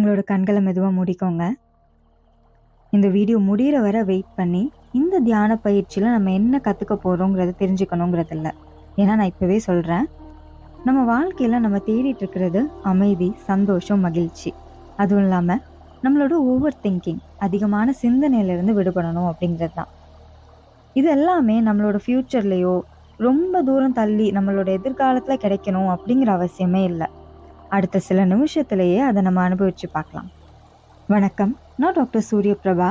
உங்களோட கண்களை மெதுவாக மூடிக்கோங்க. இந்த வீடியோ முடிகிற வரை வெயிட் பண்ணி இந்த தியான பயிற்சியில் நம்ம என்ன கற்றுக்க போகிறோங்கிறத தெரிஞ்சுக்கணுங்கிறது இல்லை. ஏன்னா நான் இப்போவே சொல்கிறேன், நம்ம வாழ்க்கையில் நம்ம தேடிட்டு இருக்கிறது அமைதி, சந்தோஷம், மகிழ்ச்சி. அதுவும் இல்லாமல் நம்மளோட ஓவர் திங்கிங், அதிகமான சிந்தனையிலேருந்து விடுபடணும் அப்படிங்கிறது தான். இது எல்லாமே நம்மளோட ஃப்யூச்சர்லேயோ ரொம்ப தூரம் தள்ளி நம்மளோட எதிர்காலத்தில் கிடைக்கணும் அப்படிங்கிற அவசியமே இல்லை. அடுத்த சில நிமிஷத்துலேயே அதை நம்ம அனுபவிச்சு பார்க்கலாம். வணக்கம், நான் டாக்டர் சூரிய பிரபா.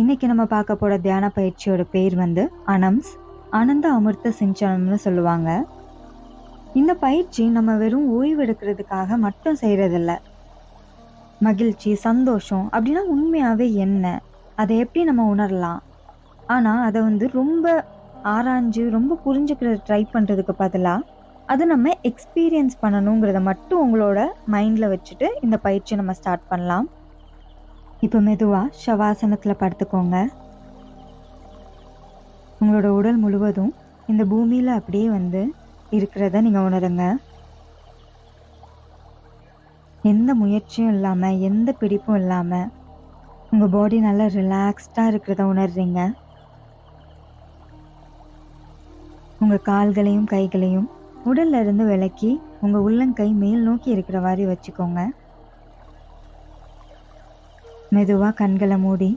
இன்னைக்கு நம்ம பார்க்க போகிற தியான பயிற்சியோட பேர் அனம்ஸ், ஆனந்த அமிர்த சிஞ்சனம்னு சொல்லுவாங்க. இந்த பயிற்சி நம்ம வெறும் ஓய்வு எடுக்கிறதுக்காக மட்டும் செய்கிறதில்ல. மகிழ்ச்சி, சந்தோஷம் அப்படின்னா உண்மையாகவே என்ன, அதை எப்படி நம்ம உணரலாம், ஆனால் அதை ரொம்ப ஆராய்ஞ்சு ரொம்ப புரிஞ்சுக்கிறது ட்ரை பண்ணுறதுக்கு பதிலாக அதை நம்ம எக்ஸ்பீரியன்ஸ் பண்ணணுங்கிறத மட்டும் உங்களோட மைண்டில் வச்சுட்டு இந்த பயிற்சியை நம்ம ஸ்டார்ட் பண்ணலாம். இப்போ மெதுவாக ஷவாசனத்தில் படுத்துக்கோங்க. உங்களோட உடல் முழுவதும் இந்த பூமியில் அப்படியே இருக்கிறத நீங்கள் உணருங்க. எந்த முயற்சியும் இல்லாமல், எந்த பிடிப்பும் இல்லாமல் உங்கள் பாடி நல்லா ரிலாக்ஸ்டாக இருக்கிறத உணர்றீங்க. உங்கள் கால்களையும் கைகளையும் உடல்ல இருந்து விலக்கி உங்கள் உள்ளங்கை மேல் நோக்கி இருக்கிற மாதிரி வச்சுக்கோங்க. மெதுவாக கண்களை மூடி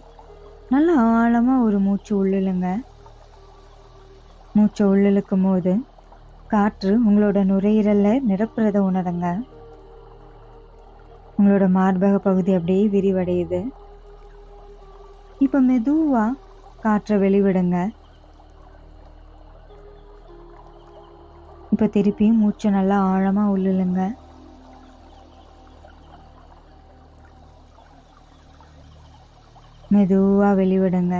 நல்லா ஆழமாக ஒரு மூச்சு உள்ளிழுங்க. மூச்சை உள்ளிழுக்கும் போது காற்று உங்களோட நுரையீரலில் நிரப்புறத உணருங்க. உங்களோட மார்பக பகுதி அப்படியே விரிவடையுது. இப்போ மெதுவாக காற்றை வெளிவிடுங்க. இப்போ திருப்பியும் மூச்சை நல்லா ஆழமாக உள்ளிழுங்க. மெதுவாக வெளிவிடுங்க.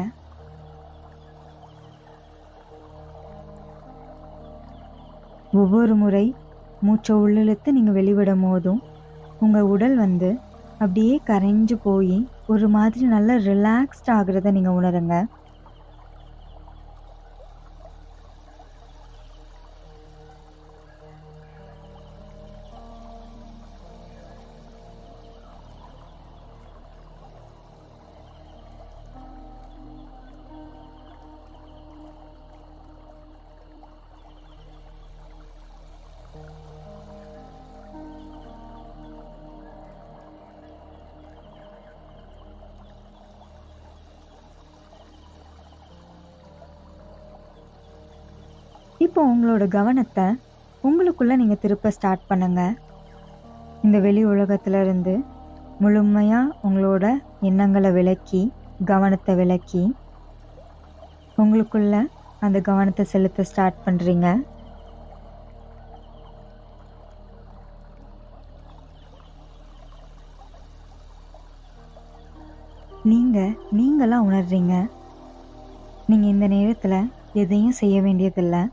ஒவ்வொரு முறை மூச்சை உள்ளிழுத்து நீங்கள் வெளிவிடும் போதும் உங்கள் உடல் அப்படியே கரைஞ்சு போய் ஒரு மாதிரி நல்லா ரிலாக்ஸ்ட் ஆகுறத நீங்கள் உணருங்க. இப்போ உங்களோட கவனத்தை உங்களுக்குள்ள நீங்கள் திருப்ப ஸ்டார்ட் பண்ணுங்க. இந்த வெளி உலகத்திலிருந்து முழுமையாக உங்களோட எண்ணங்களை விலக்கி, கவனத்தை விலக்கி உங்களுக்குள்ள அந்த கவனத்தை செலுத்த ஸ்டார்ட் பண்ணுறீங்க. நீங்களாக உணர்றீங்க. நீங்கள் இந்த நேரத்தில் எதையும் செய்ய வேண்டியதில்லை,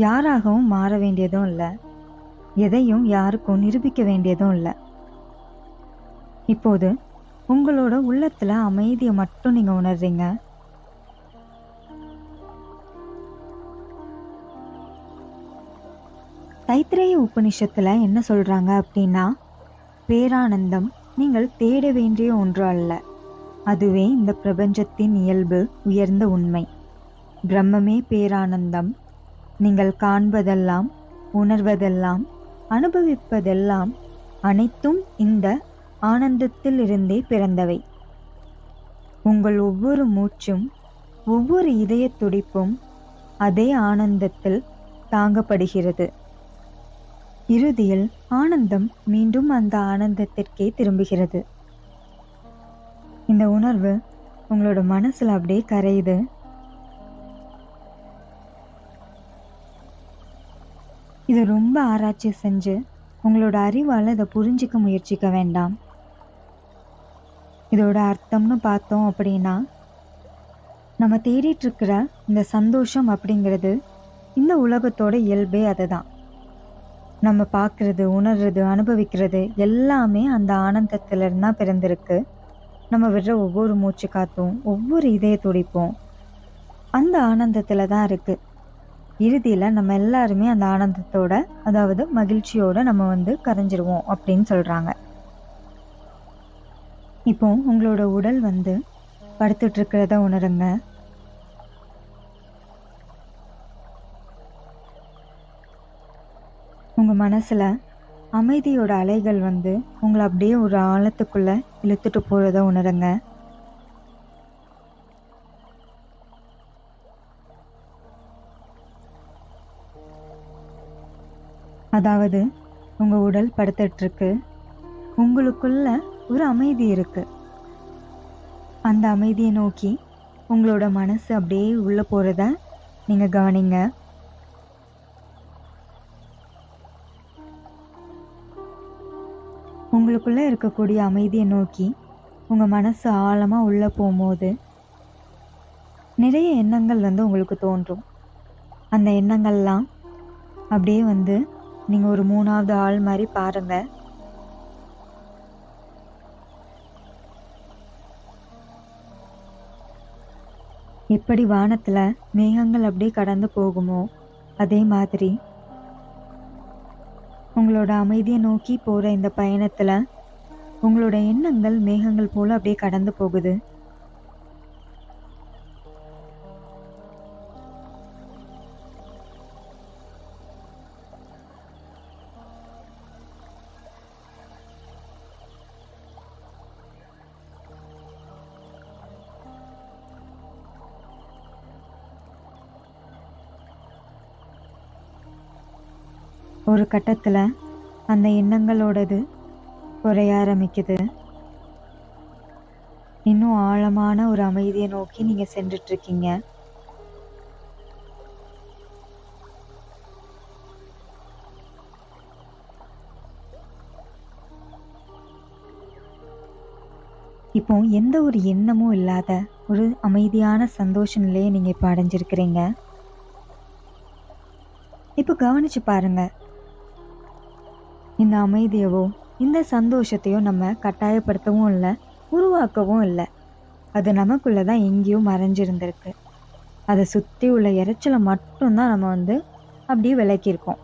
யாராகவும் மாற வேண்டியதும் இல்லை, எதையும் யாருக்கும் நிரூபிக்க வேண்டியதும் இல்லை. இப்போது உங்களோட உள்ளத்துல அமைதியை மட்டும் நீங்க உணர்றீங்க. தைத்திரேய உபனிஷத்துல என்ன சொல்றாங்க அப்படின்னா, பேரானந்தம் நீங்கள் தேட வேண்டிய ஒன்று அல்ல, அதுவே இந்த பிரபஞ்சத்தின் இயல்பு, உயர்ந்த உண்மை. பிரம்மமே பேரானந்தம். நீங்கள் காண்பதெல்லாம், உணர்வதெல்லாம், அனுபவிப்பதெல்லாம் அனைத்தும் இந்த ஆனந்தத்தில் இருந்தே பிறந்தவை. உங்கள் ஒவ்வொரு மூச்சும், ஒவ்வொரு இதய துடிப்பும் அதே ஆனந்தத்தில் தாங்கப்படுகிறது. இறுதியில் ஆனந்தம் மீண்டும் அந்த ஆனந்தத்திற்கே திரும்புகிறது. இந்த உணர்வு உங்களோட மனசுல அப்படியே கரையுது. இது ரொம்ப ஆராய்ச்சி செஞ்சு உங்களோட அறிவால் இதை புரிஞ்சிக்க முயற்சிக்க வேண்டாம். இதோட அர்த்தம்னு பார்த்தோம் அப்படின்னா, நம்ம தேடிட்டு இருக்கிற இந்த சந்தோஷம் அப்படிங்கிறது இந்த உலகத்தோட இயல்பே அதுதான். நம்ம பார்க்கறது, உணர்றது, அனுபவிக்கிறது எல்லாமே அந்த ஆனந்தத்திலிருந்து தான் பிறந்திருக்கு. நம்ம விடுற ஒவ்வொரு மூச்சு காத்தும், ஒவ்வொரு இதய துடிப்பும் அந்த ஆனந்தத்தில் தான் இருக்குது. இறுதியில் நம்ம எல்லாருமே அந்த ஆனந்தத்தோட, அதாவது மகிழ்ச்சியோட நம்ம கரைஞ்சிருவோம் அப்படின்னு சொல்கிறாங்க. இப்போ உங்களோட உடல் வந்து படுத்துட்டு இருக்கிறத உணருங்க. உங்க மனசுல அமைதியோட அலைகள் வந்து உங்களை அப்படியே ஒரு ஆழத்துக்குள்ள இழுத்துட்டு போறத உணருங்க. அதாவது உங்க உடல் படுத்துட்டு இருக்கு, உங்களுக்குள்ள ஒரு அமைதி இருக்கு. அந்த அமைதியை நோக்கி உங்களோட மனசு அப்படியே உள்ள போறத நீங்க கவனிங்க. உங்களுக்குள்ள இருக்கக்கூடிய அமைதியை நோக்கி உங்க மனசு ஆழமா உள்ள போகும்போது நிறைய எண்ணங்கள் வந்து உங்களுக்கு தோன்றும். அந்த எண்ணங்கள்லாம் அப்படியே வந்து நீங்க ஒரு மூணாவது ஆள் மாதிரி பாருங்க. எப்படி வானத்துல மேகங்கள் அப்படியே கடந்து போகுமோ அதே மாதிரி உங்களோட அமைதியை நோக்கி போற இந்த பயணத்துல உங்களோட எண்ணங்கள் மேகங்கள் போல அப்படியே கடந்து போகுது. ஒரு கட்டத்துல அந்த எண்ணங்களோடது குறைய ஆரம்பிக்குது. இன்னும் ஆழமான ஒரு அமைதியை நோக்கி நீங்க சென்றுட்டு இருக்கீங்க. இப்போ எந்த ஒரு எண்ணமும் இல்லாத ஒரு அமைதியான சந்தோஷ நிலையை நீங்க இப்ப அடைஞ்சிருக்கிறீங்க. இப்போ கவனிச்சு பாருங்க, இந்த அமைதியவோ இந்த சந்தோஷத்தையோ நம்ம கட்டாயப்படுத்தவும் இல்லை, உருவாக்கவும் இல்லை. அது நமக்குள்ளதான் எங்கேயோ மறைஞ்சிருந்திருக்கு. அதை சுற்றி உள்ள இறைச்சலை மட்டும்தான் நம்ம வந்து அப்படியே விளக்கியிருக்கோம்.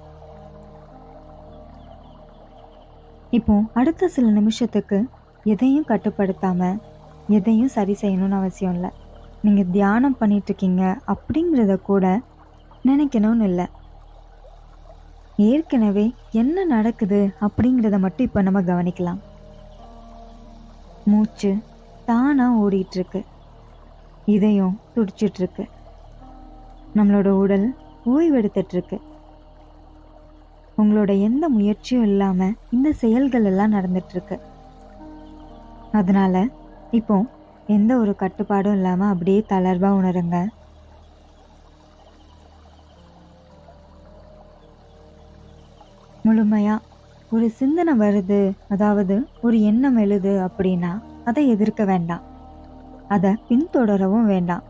இப்போ அடுத்த சில நிமிஷத்துக்கு எதையும் கட்டுப்படுத்தாம எதையும் சரி செய்யணும்னு அவசியம் இல்லை. நீங்க தியானம் பண்ணிட்டு இருக்கீங்க அப்படிங்கிறத கூட நினைக்கணும்னு இல்லை. ஏற்கனவே என்ன நடக்குது அப்படிங்கிறத மட்டும் இப்ப நம்ம கவனிக்கலாம். மூச்சு தானா ஓடிட்டு இருக்கு, இதயம் துடிச்சிட்டு இருக்கு, நம்மளோட உடல் ஓய்வெடுத்துட்டு இருக்கு. உங்களோட எந்த முயற்சியும் இல்லாம இந்த செயல்கள் எல்லாம் நடந்துட்டு இருக்கு. அதனால இப்போ எந்த ஒரு கட்டுப்பாடும் இல்லாம அப்படியே தளர்வா உணருங்க. முழுமையா ஒரு சிந்தனை வருது, அதாவது ஒரு எண்ணம் எழுது அப்படின்னா அதை எதிர்க்க வேண்டாம், அதை பின்தொடரவும் வேண்டாம்.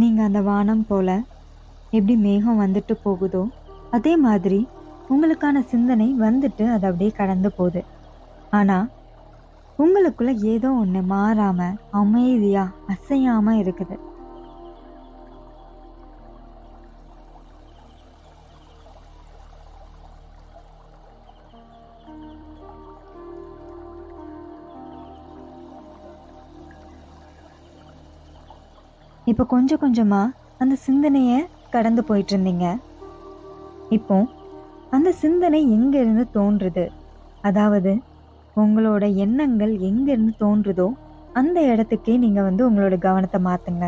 நீங்க அந்த வானம் போல எப்படி மேகம் வந்துட்டு போகுதோ அதே மாதிரி உங்களுக்கான சிந்தனை வந்துட்டு அது அப்படியே கடந்து போகுது. ஆனா உங்களுக்குள்ள ஏதோ ஒண்ணு மாறாம அமைதியா அசையாம இருக்குது. இப்ப கொஞ்சம் கொஞ்சமா அந்த சிந்தனைய கடந்து போயிட்டு இருந்தீங்க. இப்போ அந்த சிந்தனை எங்க இருந்து தோன்றுது, அதாவது உங்களோட எண்ணங்கள் எங்க இருந்து தோன்றுதோ அந்த இடத்துக்கே நீங்க வந்து உங்களோட கவனத்தை மாத்துங்க.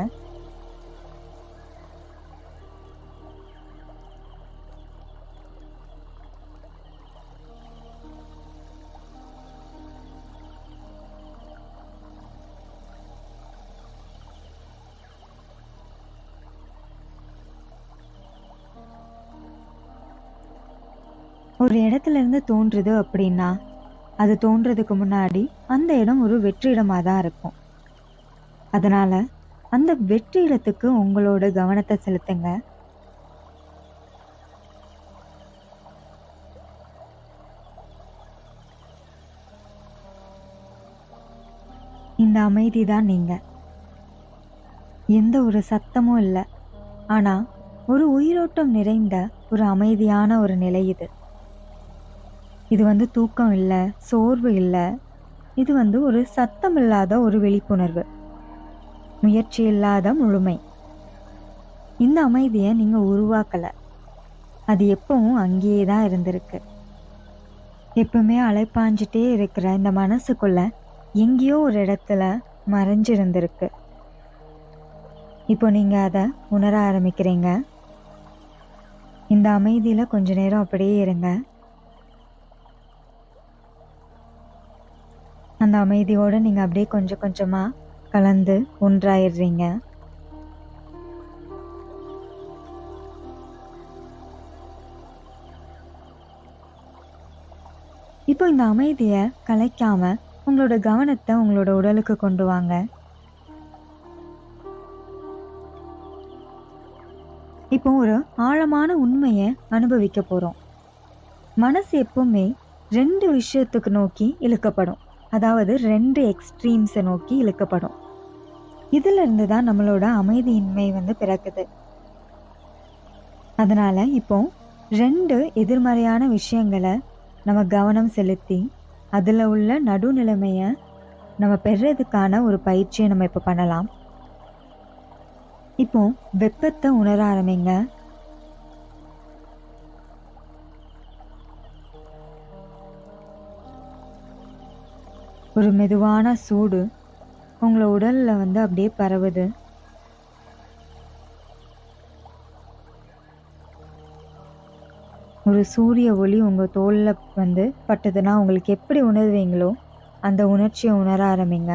ஒரு இடத்துல இருந்து தோன்றுது அப்படின்னா அது தோன்றதுக்கு முன்னாடி அந்த இடம் ஒரு வெற்றிடமா தான் இருக்கும். அதனால அந்த வெற்றிடத்துக்கு உங்களோட கவனத்தை செலுத்துங்க. இந்த அமைதி தான் நீங்க. எந்த ஒரு சத்தமும் இல்ல. ஆனா, ஒரு உயிரோட்டம் நிறைந்த ஒரு அமைதியான ஒரு நிலை இது. இது தூக்கம் இல்ல, சோர்வு இல்ல. இது ஒரு சத்தம் இல்லாத ஒரு விழிப்புணர்வு. முயற்சி இல்லாத முழுமை. இந்த அமைதிய நீங்க உருவாக்கல. அது எப்பவும் அங்கேயே தான் இருந்திருக்கு. எப்பவுமே அலைப்பாஞ்சுட்டே இருக்கிற இந்த மனசுக்குள்ள எங்கேயோ ஒரு இடத்துல மறைஞ்சிருந்திருக்கு. இப்போ நீங்க அத உணர ஆரம்பிக்கிறீங்க. இந்த அமைதியில கொஞ்ச நேரம் அப்படியே இருங்க. அந்த அமைதியோட நீங்க அப்படியே கொஞ்சம் கொஞ்சமா கலந்து ஒன்றாயிடுறீங்க. இப்போ இந்த அமைதிய கலைக்காம உங்களோட கவனத்தை உங்களோட உடலுக்கு கொண்டு வாங்க. இப்போ ஒரு ஆழமான உண்மைய அனுபவிக்க போறோம். மனசு எப்பவுமே 2 விஷயத்துக்கு நோக்கி இழுக்கப்படும். அதாவது 2 எக்ஸ்ட்ரீம்ஸ நோக்கி இழுக்கப்படும். இதுல இருந்து தான் நம்மளோட அமைதியின்மை பிறக்குது. அதனால இப்போ 2 எதிர்மறையான விஷயங்கள நம்ம கவனம் செலுத்தி, அதுல உள்ள நடுநிலைமைய நம்ம பெறுறதுக்கான ஒரு பயிற்சிய நம்ம இப்ப பண்ணலாம். இப்போ வெப்பத்த உணர ஆரம்பிங்க. ஒரு மெதுவான சூடு உங்கள உடல்ல அப்படியே பரவுது. ஒரு சூரிய ஒளி உங்க தோல்ல பட்டதுன்னா உங்களுக்கு எப்படி உணர்வீங்களோ அந்த உணர்ச்சியை உணர ஆரம்பிங்க.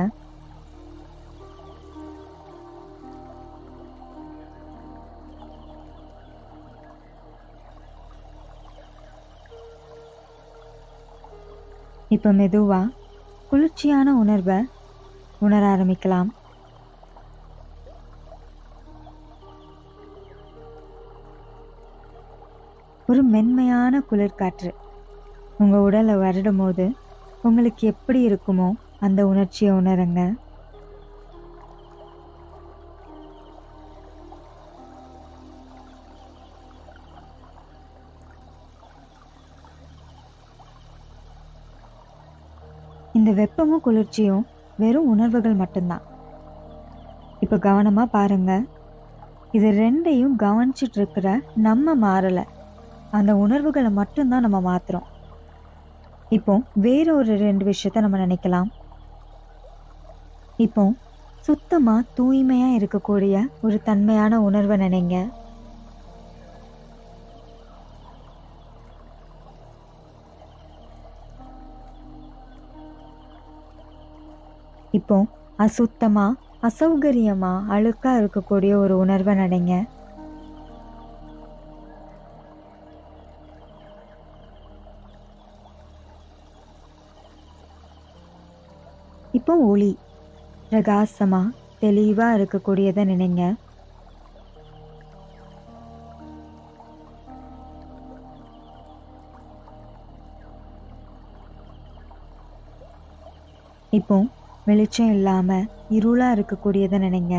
இப்ப மெதுவா குளிர்ச்சியான உணர்வை உணர ஆரம்பிக்கலாம். ஒரு மென்மையான குளிர்காற்று உங்க உடலை வருடும் போது உங்களுக்கு எப்படி இருக்குமோ அந்த உணர்ச்சியை உணருங்க. இந்த வெப்பமும் குளிர்ச்சியும் வெறும் உணர்வுகள் மட்டும்தான். இப்ப கவனமா பாருங்க. இது 2யும் கவனிச்சிட்டு இருக்கிற நம்ம மாறல. அந்த உணர்வுகளை மட்டும்தான் நம்ம மாத்துறோம். இப்போ வேற ஒரு 2 விஷயத்த நம்ம நினைக்கலாம். இப்போ சுத்தமா தூய்மையா இருக்கக்கூடிய ஒரு தன்மையான உணர்வை நினைங்க. இப்போ அசுத்தமா, அசௌகரியமா, அழுக்கா இருக்கக்கூடிய ஒரு உணர்வை நினைங்க. இப்போ ஒளி, பிரகாசமா, தெளிவா இருக்கக்கூடியதை நினைங்க. இப்போ வெளிச்சம் இல்லாம இருளா இருக்கக்கூடியதை நினைங்க.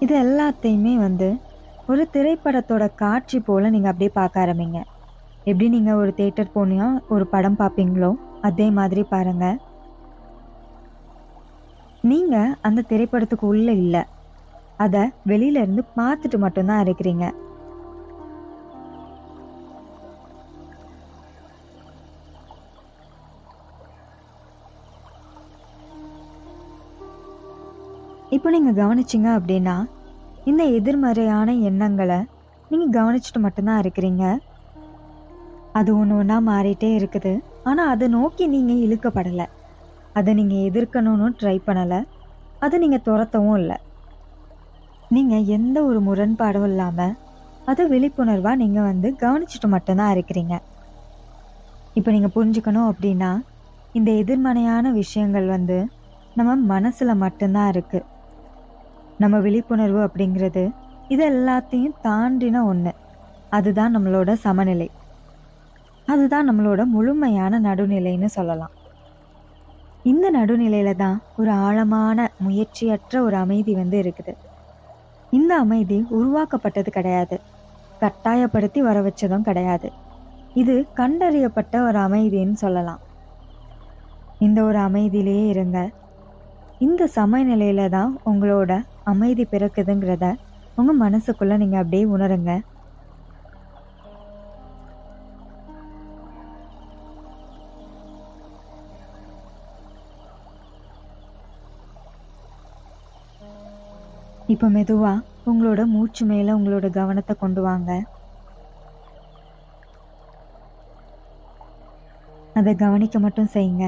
இது எல்லாத்தையுமே ஒரு திரைப்படத்தோட காட்சி போல நீங்க அப்படியே பார்க்க ஆரம்பிங்க. எப்படி நீங்க ஒரு தியேட்டர் போனியா ஒரு படம் பார்ப்பீங்களோ அதே மாதிரி பாருங்க. நீங்க அந்த திரைப்படத்துக்கு உள்ள இல்ல. அத வெளியில இருந்து பார்த்துட்டு மட்டும்தான் இருக்கிறீங்க. இப்போ நீங்க கவனிச்சீங்க அப்படின்னா இந்த எதிர்மறையான எண்ணங்களை நீங்க கவனிச்சுட்டு மட்டும்தான் இருக்கிறீங்க. அது ஒன்று ஒன்றா மாறிட்டே இருக்குது. ஆனா அதை நோக்கி நீங்க இழுக்கப்படல. அதை நீங்க எதிர்க்கணும்னு ட்ரை பண்ணல. அதை நீங்க துரத்தவும் இல்லை. நீங்க எந்த ஒரு முரண்பாடும் இல்லாம அதை விழிப்புணர்வா நீங்க கவனிச்சுட்டு மட்டும்தான் இருக்கிறீங்க. இப்போ நீங்க புரிஞ்சுக்கணும் அப்படின்னா இந்த எதிர்மறையான விஷயங்கள் நம்ம மனசுல மட்டும்தான் இருக்கு. நம்ம விழிப்புணர்வு அப்படிங்கிறது இது எல்லாத்தையும் தாண்டின ஒண்ணு. அதுதான் நம்மளோட சமநிலை. அதுதான் நம்மளோட முழுமையான நடுநிலைன்னு சொல்லலாம். இந்த நடுநிலையில தான் ஒரு ஆழமான முயற்சியற்ற ஒரு அமைதி இருக்குது. இந்த அமைதி உருவாக்கப்பட்டது கிடையாது. கட்டாயப்படுத்தி வர வச்சதும் கிடையாது. இது கண்டறியப்பட்ட ஒரு அமைதின்னு சொல்லலாம். இந்த ஒரு அமைதியிலேயே இருங்க. இந்த சமநிலையில தான் உங்களோட அமைதி பிறக்குதுங்கிறத உங்க மனசுக்குள்ள நீங்க அப்படியே உணருங்க. இப்ப மெதுவா உங்களோட மூச்சு மேல உங்களோட கவனத்தை கொண்டு வாங்க. அதை கவனிக்க மட்டும் செய்யுங்க.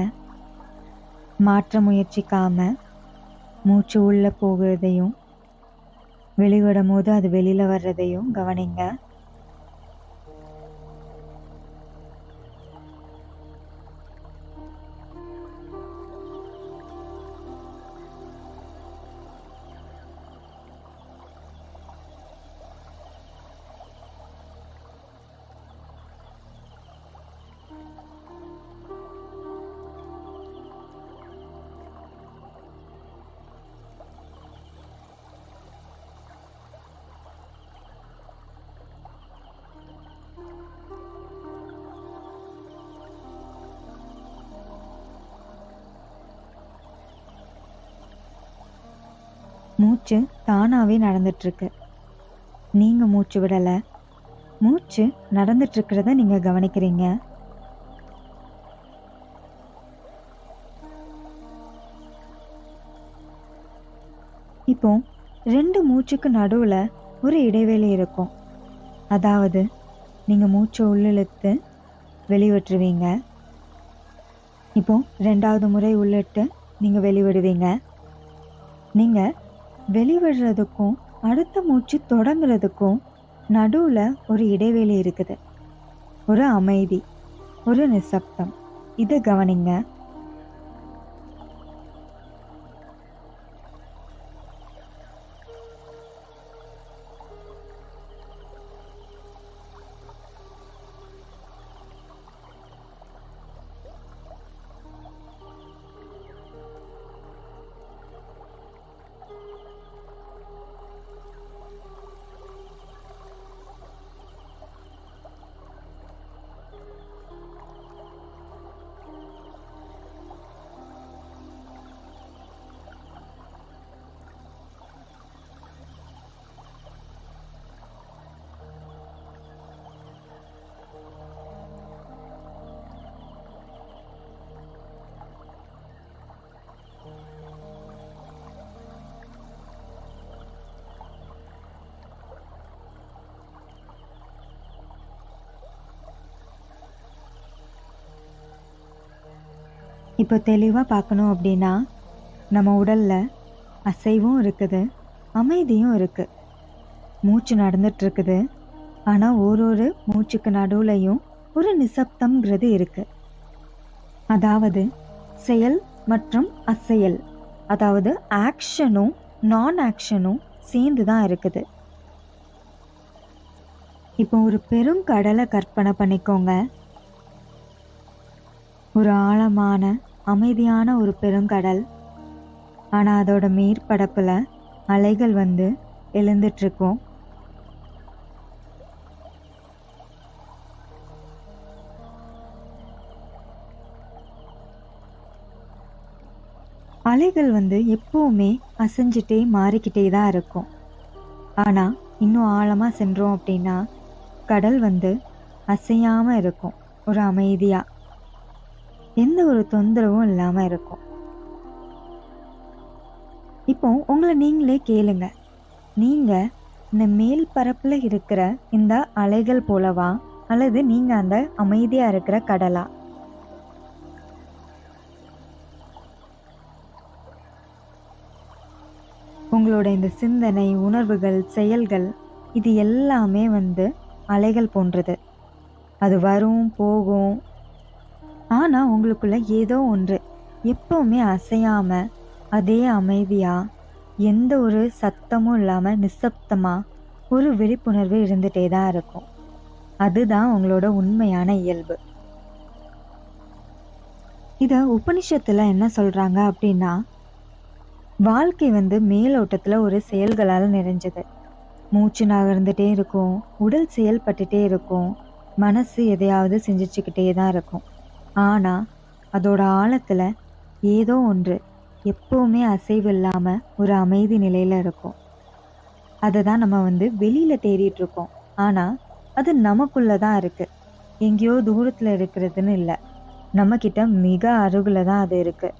மாற்ற முயற்சிக்காம மூச்சு உள்ள போகிறதையும் வெளிவிடும் போது அது வெளியில வர்றதையும் கவனிங்க. மூச்சு தானாவே நடந்துட்டு இருக்கு. நீங்க மூச்சு விடல. மூச்சு நடந்துட்டு இருக்கிறத நீங்க கவனிக்கிறீங்க. இப்போ 2 மூச்சுக்கு நடுவுல ஒரு இடைவெளி இருக்கும். அதாவது நீங்க மூச்சை உள்ளிழுத்து வெளிவிட்டுருவீங்க. இப்போ 2வது முறை உள்ளிட்டு நீங்க வெளிவிடுவீங்க. நீங்க வெளிவிடுறதுக்கும் அடுத்த மூச்சு தொடங்குறதுக்கும் நடுவுல ஒரு இடைவெளி இருக்குது. ஒரு அமைதி, ஒரு நிசப்தம். இதை கவனிங்க. இப்போ தெளிவா பார்க்கணும் அப்படின்னா, நம்ம உடல்ல அசைவும் இருக்குது, அமைதியும் இருக்கு. மூச்சு நடந்துட்டு இருக்குது. ஆனா ஒரு மூச்சுக்கு நடுவுலையும் ஒரு நிசப்தம்ங்கிறது இருக்கு. அதாவது செயல் மற்றும் அசையல், அதாவது ஆக்ஷனும் நான் ஆக்ஷனும் சேர்ந்து தான் இருக்குது. இப்போ ஒரு பெரும் கடலை கற்பனை பண்ணிக்கோங்க. ஒரு ஆழமான அமைதியான ஒரு பெருங்கடல். ஆனா அதோட மேற்பரப்புல அலைகள் எழுந்துட்டு இருக்கும். அலைகள் எப்பவுமே அசைஞ்சிட்டே மாறிக்கிட்டே தான் இருக்கும். ஆனா இன்னும் ஆழமா சென்றோம் அப்படின்னா கடல் அசையாம இருக்கும். ஒரு அமைதியா எந்த ஒரு தொந்தரவும் இல்லாம இருக்கும். இப்போ உங்களை நீங்களே கேளுங்க. நீங்க இந்த மேல் பரப்புல இருக்கிற இந்த அலைகள் போலவா, அல்லது நீங்க அந்த அமைதியா இருக்கிற கடலா? உங்களோட இந்த சிந்தனை, உணர்வுகள், செயல்கள் இது எல்லாமே அலைகள் போன்றது. அது வரும் போகும். ஆனா உங்களுக்குள்ள ஏதோ ஒன்று எப்பவுமே அசையாம அதே அமைதியா, எந்த ஒரு சத்தமும் இல்லாம நிசப்தமா ஒரு விழிப்புணர்வு இருந்துட்டே தான் இருக்கும். அதுதான் உங்களோட உண்மையான இயல்பு. இத உபனிஷத்துல என்ன சொல்றாங்க அப்படின்னா, வாழ்க்கை மேலோட்டத்துல ஒரு செயல்களால நிறைஞ்சது. மூச்சு நகர்ந்துட்டே இருக்கும், உடல் செயல்பட்டுட்டே இருக்கும், மனசு எதையாவது செஞ்சுச்சுக்கிட்டே தான் இருக்கும். ஆனா அதோட ஆழத்துல ஏதோ ஒன்று எப்பவுமே அசைவு இல்லாம ஒரு அமைதி நிலையில இருக்கும். அதை தான் நம்ம வெளியில தேடிட்டு இருக்கோம். ஆனா அது நமக்குள்ள தான் இருக்கு. எங்கேயோ தூரத்துல இருக்கிறதுன்னு இல்ல. நம்ம கிட்ட மிக அருகில தான் அது இருக்கு.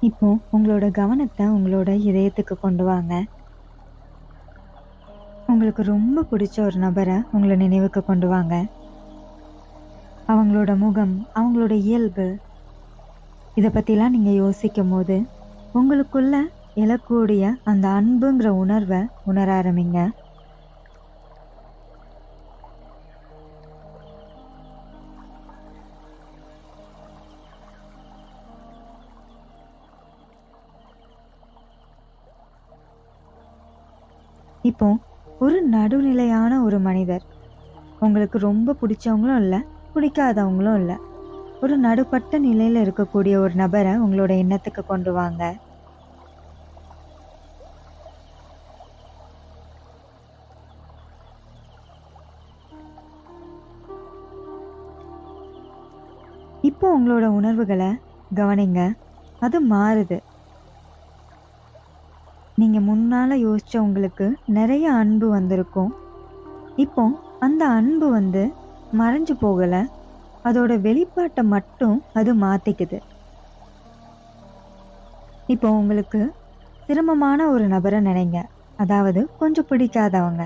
இப்போ உங்களோட கவனத்தை உங்களோட இதயத்துக்கு கொண்டு வாங்க. உங்களுக்கு ரொம்ப பிடிச்ச ஒரு நபரை உங்களை நினைவுக்கு கொண்டு வாங்க. அவங்களோட முகம், அவங்களோட இயல்பு, இதை பத்திலாம் நீங்க யோசிக்கும் போது உங்களுக்குள்ள எழக்கூடிய அந்த அன்புங்கிற உணர்வை உணர ஆரம்பிங்க. இப்போ ஒரு நடுநிலையான ஒரு மனிதர், உங்களுக்கு ரொம்ப பிடிச்சவங்களும் இல்லை, பிடிக்காதவங்களும் இல்லை, ஒரு நடுப்பட்ட நிலையில இருக்கக்கூடிய ஒரு நபரை உங்களோட எண்ணத்துக்கு கொண்டு வாங்க. இப்போ உங்களோட உணர்வுகளை கவனிங்க. அது மாறுது. நீங்க முன்னால யோசிச்சவங்களுக்கு நிறைய அன்பு வந்திருக்கும். இப்போ அந்த அன்பு மறைஞ்சு போகல, அதோட வெளிப்பாட்டை மட்டும் அது மாத்திக்குது. இப்போ உங்களுக்கு சிரமமான ஒரு நபரை நினைங்க, அதாவது கொஞ்சம் பிடிக்காதவங்க.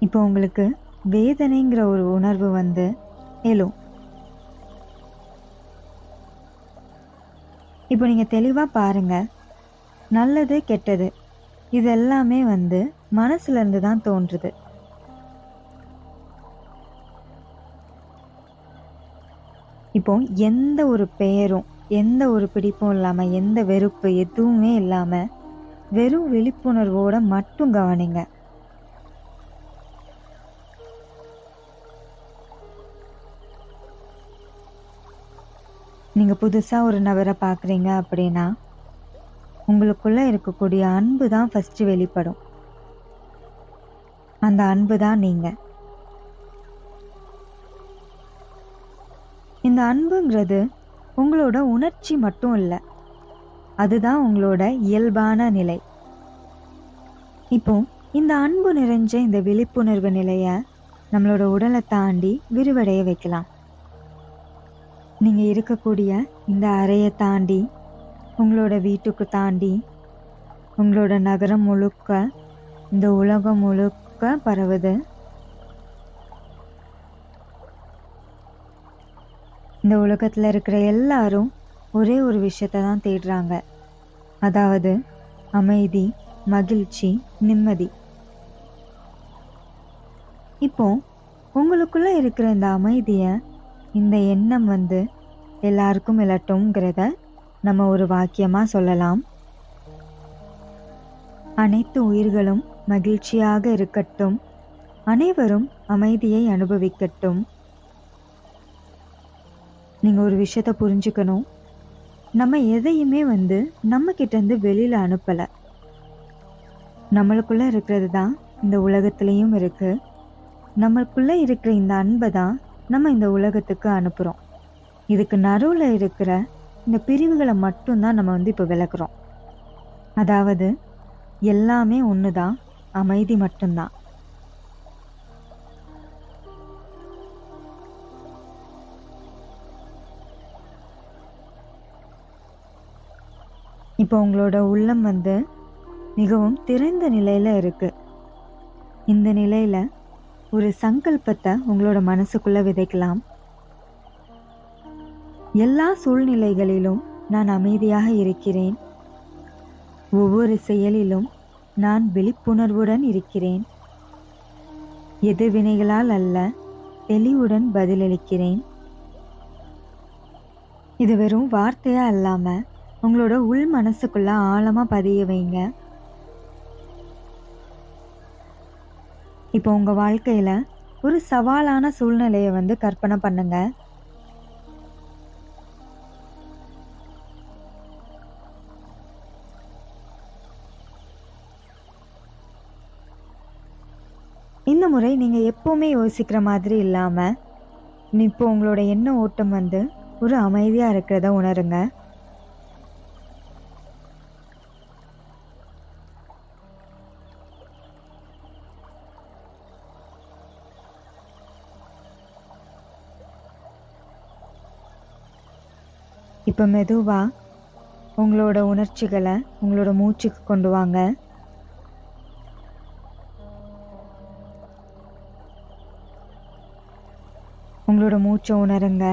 இப்போ உங்களுக்கு வேதனைங்கிற ஒரு உணர்வு எழும். இப்போ நீங்க தெளிவா பாருங்க, நல்லது கெட்டது இது எல்லாமே மனசுல இருந்து தான் தோன்றுது. இப்போ எந்த ஒரு பெயரும், எந்த ஒரு பிடிப்பும் இல்லாம, எந்த வெறுப்பு எதுவுமே இல்லாம வெறும் விழிப்புணர்வோட மட்டும் கவனிங்க. நீங்க புதுசா ஒரு நபரை பார்க்குறீங்க அப்படின்னா, உங்களுக்குள்ள இருக்கக்கூடிய அன்பு தான் ஃபர்ஸ்ட் வெளிப்படும். அந்த அன்பு தான் நீங்க. இந்த அன்புங்கிறது உங்களோட உணர்ச்சி மட்டும் இல்லை, அதுதான் உங்களோட இயல்பான நிலை. இப்போ இந்த அன்பு நிறைஞ்ச இந்த விழிப்புணர்வு நிலைய நம்மளோட உடலை தாண்டி விரிவடைய வைக்கலாம். நீங்க இருக்கக்கூடிய இந்த அறையை தாண்டி, உங்களோட வீட்டுக்கு தாண்டி, உங்களோட நகரம் முழுக்க, இந்த உலகம் முழுக்க பரவுது. இந்த உலகத்துல இருக்கிற எல்லாரும் ஒரே ஒரு விஷயத்தை தான் தேடுறாங்க, அதாவது அமைதி, மகிழ்ச்சி, நிம்மதி. இப்போ உங்களுக்குள்ள இருக்கிற இந்த அமைதிய, இந்த எண்ணம் எல்லாருக்கும் எழட்டும்ங்கிறத நம்ம ஒரு வாக்கியமா சொல்லலாம். அனைத்து உயிர்களும் மகிழ்ச்சியாக இருக்கட்டும், அனைவரும் அமைதியை அனுபவிக்கட்டும். நீங்க ஒரு விஷயத்த புரிஞ்சுக்கணும், நம்ம எதையுமே நம்ம கிட்ட இருந்து வெளியில அனுப்பல. நம்மளுக்குள்ள இருக்கிறது தான் இந்த உலகத்திலையும் இருக்கு. நம்மளுக்குள்ள இருக்கிற இந்த அன்பை தான் நம்ம இந்த உலகத்துக்கு அனுப்புறோம். இதுக்கு நடுவுல இருக்கிற இந்த பிரிவுகளை மட்டும்தான் நம்ம இப்போ விளக்குறோம். அதாவது எல்லாமே ஒண்ணுதான், அமைதி மட்டும்தான். இப்போ உங்களோட உள்ளம் மிகவும் திறந்த நிலையில இருக்கு. இந்த நிலையில ஒரு சங்கல்பத்தை உங்களோட மனசுக்குள்ள விதைக்கலாம். எல்லா சூழ்நிலைகளிலும் நான் அமைதியாக இருக்கிறேன். ஒவ்வொரு செயலிலும் நான் விழிப்புணர்வுடன் இருக்கிறேன். எதிர்வினைகளால் அல்ல, தெளிவுடன் பதிலளிக்கிறேன். இது வெறும் வார்த்தையா இல்லாம உங்களோட உள் மனசுக்குள்ள ஆழமா பதிய வைங்க. இப்போ உங்க வாழ்க்கையில ஒரு சவாலான சூழ்நிலையை கற்பனை பண்ணுங்க. இந்த முறை நீங்க எப்பவுமே யோசிக்கிற மாதிரி இல்லாம, இப்போ உங்களோட எண்ண ஓட்டம் ஒரு அமைதியா இருக்கிறத உணருங்க. இப்ப மெதுவா உங்களோட உணர்ச்சிகளை உங்களோட மூச்சுக்கு கொண்டு வாங்க. உங்களோட மூச்சை உணருங்க.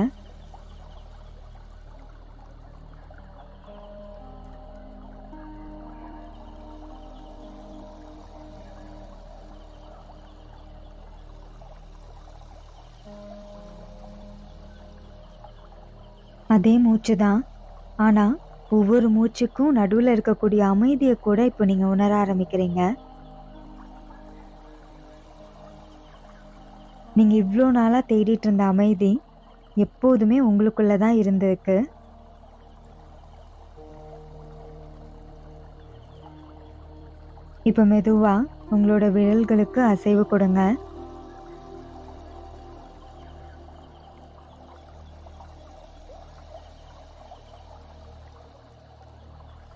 அதே மூச்சு தான், ஆனா ஒவ்வொரு மூச்சுக்கும் நடுவுல இருக்கக்கூடிய அமைதியை கூட இப்போ நீங்க உணர ஆரம்பிக்கிறீங்க. நீங்க இவ்வளோ நாளா தேடிட்டு இருந்த அமைதி எப்போதுமே உங்களுக்குள்ள தான் இருந்திருக்கு. இப்ப மெதுவா உங்களோட விரல்களுக்கு அசைவு கொடுங்க.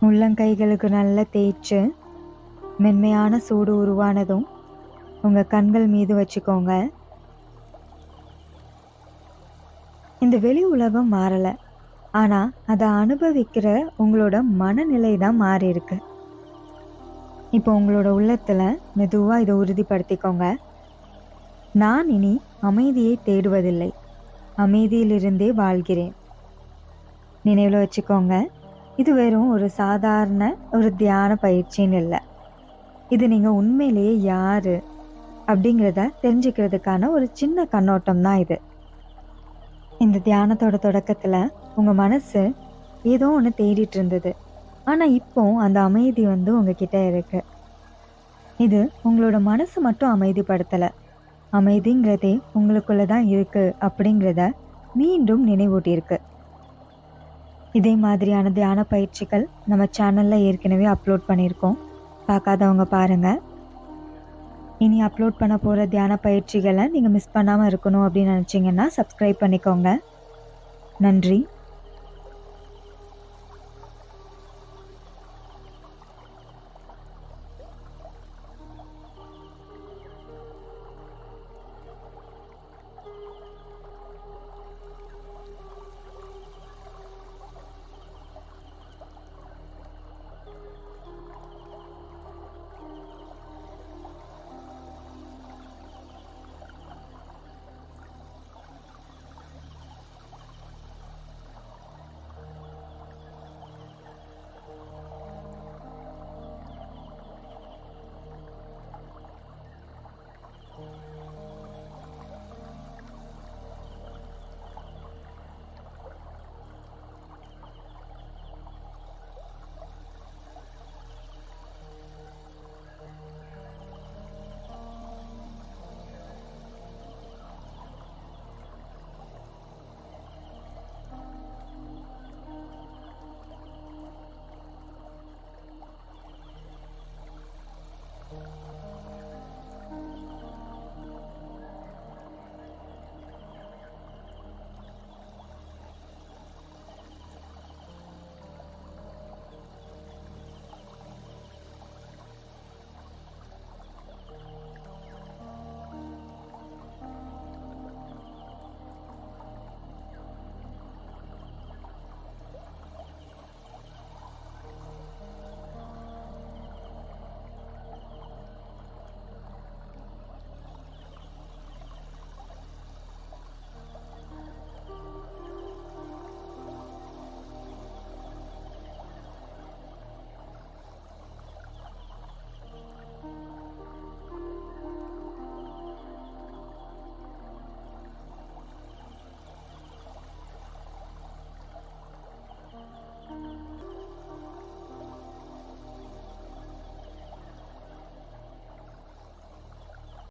உள்ளங்கைகளுக்கு நல்லா தேய்ச்சு மென்மையான சூடு உருவானதும் உங்க கண்கள் மீது வச்சுக்கோங்க. இந்த வெளி உலகம் மாறல, ஆனா அதை அனுபவிக்கிற உங்களோட மனநிலை தான் மாறி இருக்கு. இப்போ உங்களோட உள்ளத்துல மெதுவா இதை உறுதிப்படுத்திக்கோங்க. நான் இனி அமைதியை தேடுவதில்லை, அமைதியிலிருந்தே வாழ்கிறேன். நினைவுல வச்சுக்கோங்க, இது வெறும் ஒரு சாதாரண ஒரு தியான பயிற்சின்னு இல்லை. இது நீங்க உண்மையிலேயே யாரு அப்படிங்கிறத தெரிஞ்சுக்கிறதுக்கான ஒரு சின்ன கண்ணோட்டம் தான் இது. இந்த தியானத்தோட தொடக்கத்துல உங்க மனசு ஏதோ ஒன்று தேடிட்டு இருந்தது, ஆனா இப்போ அந்த அமைதி உங்ககிட்ட இருக்கு. இது உங்களோட மனசு மட்டும் அமைதிப்படுத்தல, அமைதிங்கிறதே உங்களுக்குள்ளதான் இருக்கு அப்படிங்கிறத மீண்டும் நினைவூட்டியிருக்கு. இதே மாதிரியான தியான பயிற்சிகள் நம்ம சேனல்ல ஏற்கனவே அப்லோட் பண்ணியிருக்கோம், பார்க்காதவங்க பாருங்க. இனி அப்லோட் பண்ண போகிற தியான பயிற்சிகளை நீங்கள் மிஸ் பண்ணாமல் இருக்கணும் அப்படின்னு நினச்சிங்கன்னா சப்ஸ்கிரைப் பண்ணிக்கோங்க. நன்றி.